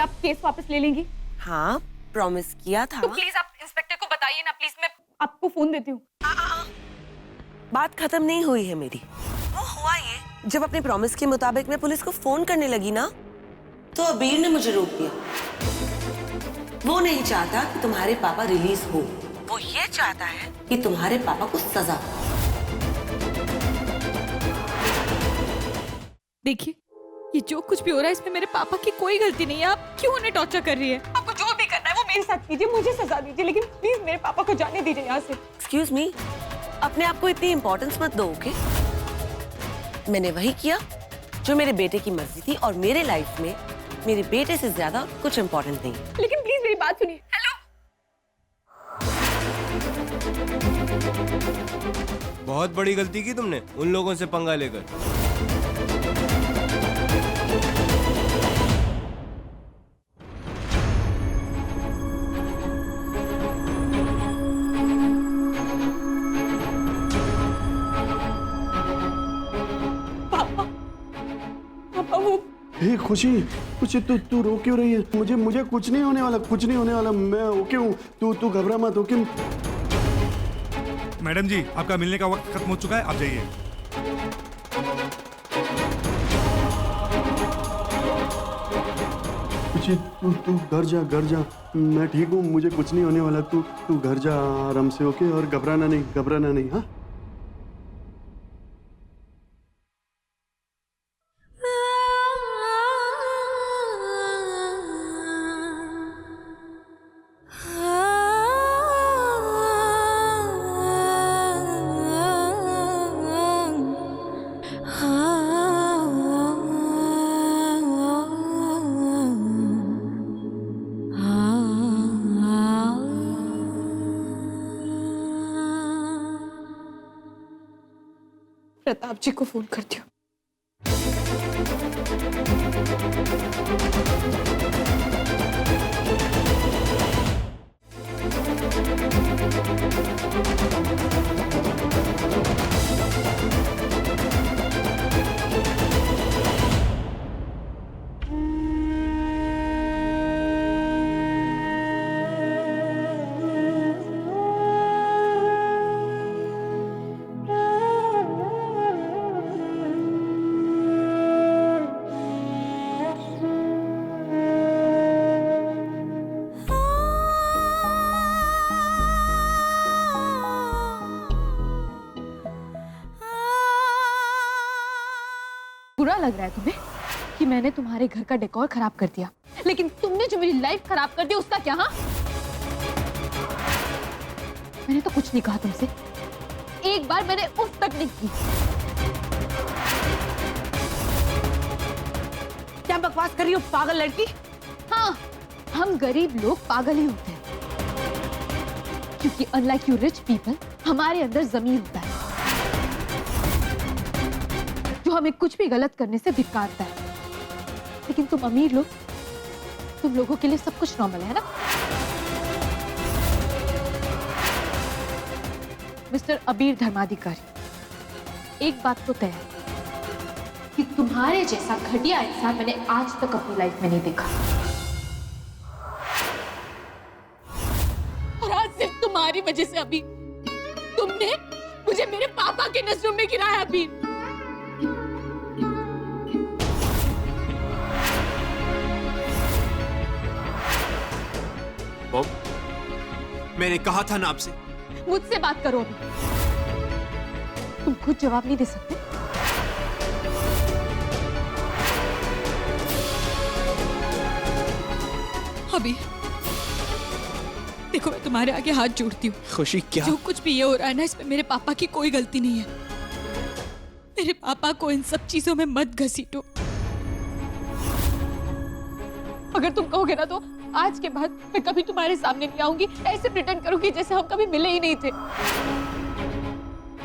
कि आप केस वापस ले लेंगी? हाँ, प्रॉमिस किया था। तो प्लीज आप इंस्पेक्टर को बताइए ना, प्लीज। मैं आपको फोन देती हूँ। बात खत्म नहीं हुई है मेरी। वो हुआ ये, जब अपने प्रॉमिस के मुताबिक मैं पुलिस को फोन करने लगी ना, तो अबीर ने मुझे रोक दिया। वो नहीं चाहता कि तुम्हारे पापा रिलीज हो, वो ये चाहता है कि तुम्हारे पापा को सजा हो। देखिए, ये जो कुछ भी हो रहा है इसमें मेरे पापा की कोई गलती नहीं है। आप क्यों उन्हें टॉर्चर कर रही है? आपको जो भी करना है वो मेरे साथ कीजिए, मुझे सजा दीजिए, लेकिन प्लीज मेरे पापा को जाने दीजिए यहाँ से। एक्सक्यूज मी, अपने आप को इतनी इंपॉर्टेंस मत दो, ओके? मैंने वही किया जो मेरे बेटे की मर्जी थी, और मेरे लाइफ में मेरे बेटे से ज्यादा कुछ इंपॉर्टेंट नहीं। लेकिन प्लीज मेरी बात सुनिए। हेलो, बहुत बड़ी गलती की तुमने उन लोगों से पंगा लेकर। पापा, पापा वो हे खुशी, खुशी तू तू रो क्यों रही है? मुझे कुछ नहीं होने वाला, कुछ नहीं होने वाला। मैं ओके हूँ, तू घबरा मत, ओके? मैडम जी, आपका मिलने का वक्त खत्म हो चुका है, आप जाइए। खुशी, तू घर जा। मैं ठीक हूँ, मुझे कुछ नहीं होने वाला। तू घर जा आराम से, ओके? और घबराना नहीं, हाँ? प्रताप जी को फोन करती हूँ। बुरा लग रहा है तुम्हें कि मैंने तुम्हारे घर का डेकोर खराब कर दिया, लेकिन तुमने जो मेरी लाइफ खराब कर दी उसका क्या? हाँ, मैंने तो कुछ नहीं कहा तुमसे, एक बार मैंने उफ तक नहीं की। क्या बकवास कर रही हो पागल लड़की? हाँ, हम गरीब लोग पागल ही होते हैं, क्योंकि अनलाइक यू रिच पीपल हमारे अंदर जमीन होता है जो हमें कुछ भी गलत करने से धिक्कारता है। लेकिन तुम अमीर लोग, तुम लोगों के लिए सब कुछ नॉर्मल है ना? मिस्टर अबीर धर्माधिकारी, एक बात तो तय है कि तुम्हारे जैसा घटिया इंसान मैंने आज तक अपनी लाइफ में नहीं देखा, और आज सिर्फ तुम्हारी वजह से अभी तुमने मुझे मेरे पापा के नजरों में गिराया। अभी बॉब, मैंने कहा था ना आपसे। मुझसे बात करो अभी, तुम खुद जवाब नहीं दे सकते? अभी देखो, मैं तुम्हारे आगे हाथ जोड़ती हूँ। खुशी क्या? जो कुछ भी ये हो रहा है ना, इसमें मेरे पापा की कोई गलती नहीं है। मेरे पापा को इन सब चीजों में मत घसीटो। अगर तुम कहोगे ना तो आज के बाद मैं कभी तुम्हारे सामने नहीं आऊंगी, ऐसे प्रिटेंड करूंगी जैसे हम कभी मिले ही नहीं थे।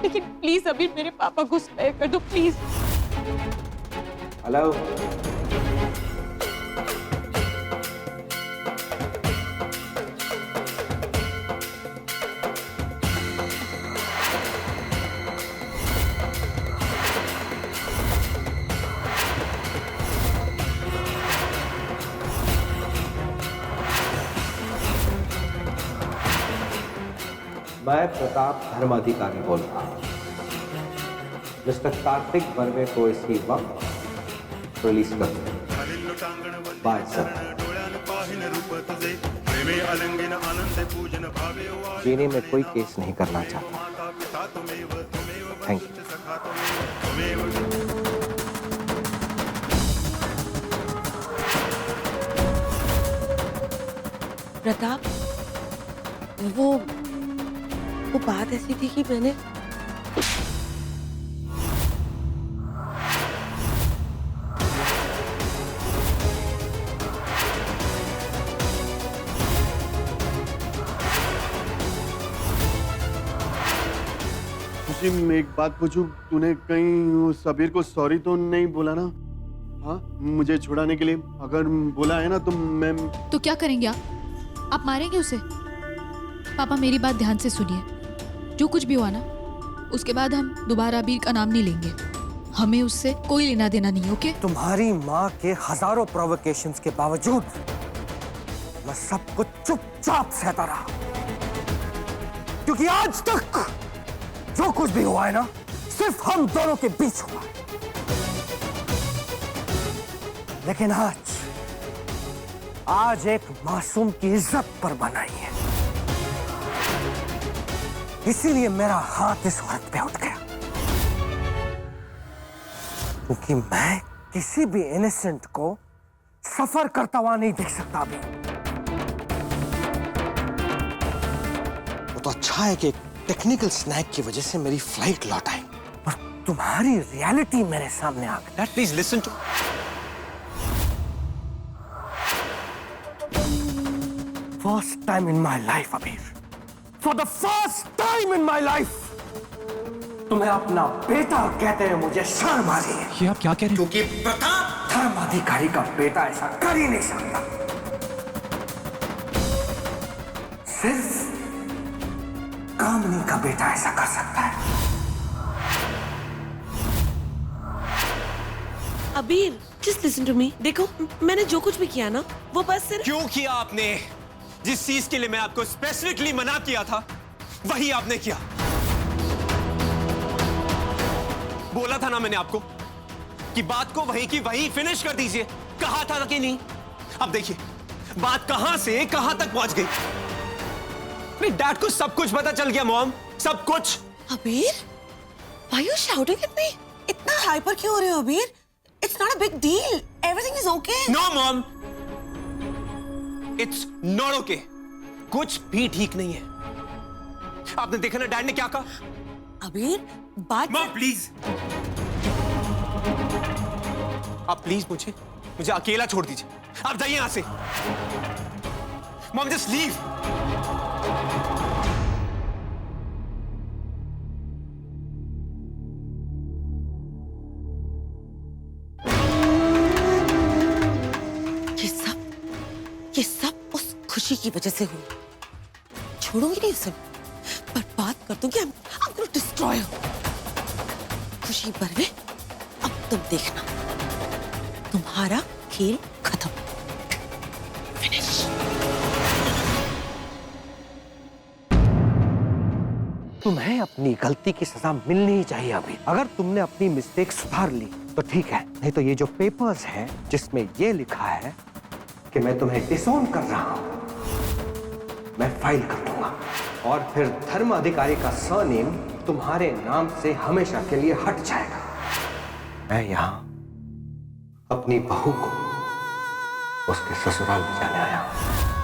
लेकिन प्लीज अभी मेरे पापा को स्पेयर कर दो, प्लीज। हेलो, मैं प्रताप धर्माधिकारी बोल रहा हूँ। मिस्टर कार्तिक बर्वे को इसी वक्त रिलीज कर दो। Bye sir. जीने में कोई केस नहीं करना चाहता। Thank you. प्रताप, वो बात ऐसी थी कि मैंने खुशी, मैं एक बात पूछूं, तूने कहीं सबीर को सॉरी तो नहीं बोला ना? हाँ, मुझे छुड़ाने के लिए अगर बोला है ना तो मैं... तो क्या करेंगे आप मारेंगे उसे? पापा मेरी बात ध्यान से सुनिए, जो कुछ भी हुआ ना उसके बाद हम दोबारा अबीर का नाम नहीं लेंगे। हमें उससे कोई लेना देना नहीं, ओके? तुम्हारी माँ के हजारों प्रोवोकेशंस के बावजूद मैं सब कुछ चुपचाप सहता रहा, क्योंकि आज तक जो कुछ भी हुआ है ना सिर्फ हम दोनों के बीच हुआ है। लेकिन आज एक मासूम की इज्जत पर बनाई है, इसीलिए मेरा हाथ इस औरत पे उठ गया, क्योंकि मैं किसी भी इनोसेंट को सफर करता हुआ नहीं देख सकता अभी। वो तो अच्छा है कि टेक्निकल स्नैक की वजह से मेरी फ्लाइट लौट आई, और तुम्हारी रियलिटी मेरे सामने आ गई। Please listen to. First time in my life Abir, for the first time in my life तुम्हें अपना बेटा कहते हैं मुझे शर्म आ रही है। ये आप क्या कह रहे हैं? क्योंकि प्रताप धर्माधिकारी का बेटा ऐसा कर ही नहीं सकता। सिर्फ कामनी का बेटा ऐसा कर सकता है। अबीर, just listen to me। देखो, मैंने जो कुछ भी किया ना वो बस सिर्फ... क्यों किया आपने? जिस चीज के लिए मैं आपको स्पेसिफिकली मना किया था वही आपने किया। बोला था ना मैंने आपको कि बात को वहीं की वहीं फिनिश कर दीजिए, कहा था कि नहीं? अब देखिए बात कहां से कहां तक पहुंच गई। मेरे डैड को सब कुछ पता चल गया मॉम, सब कुछ। अबीर, why you shouting at me? इतना हाइपर क्यों हो रहे हो अबीर? It's not a big deal. Everything is okay. No mom, it's not okay. कुछ भी ठीक नहीं है। आपने देखा ना डैड ने क्या कहा? अबीर, बात... मॉम प्लीज, आप प्लीज मुझे अकेला छोड़ दीजिए। आप जाइए यहां से। Mom just leave. ये सब उस खुशी की वजह से हुआ। छोड़ूंगी नहीं उसे, पर बात कर दूंगी। I'm gonna destroy her। खुशी बर्वे, अब तुम देखना, तुम्हारा खेल खत्म। फिनिश। तुम्हें अपनी गलती की सजा मिलनी ही चाहिए अभी। अगर तुमने अपनी मिस्टेक सुधार ली तो ठीक है, नहीं तो ये जो पेपर्स हैं जिसमें ये लिखा है कि मैं तुम्हें डिसोन कर रहा हूं, मैं फाइल कर दूंगा, और फिर धर्म अधिकारी का सरनेम तुम्हारे नाम से हमेशा के लिए हट जाएगा। मैं यहां अपनी बहू को उसके ससुराल ले जाने आया हूं।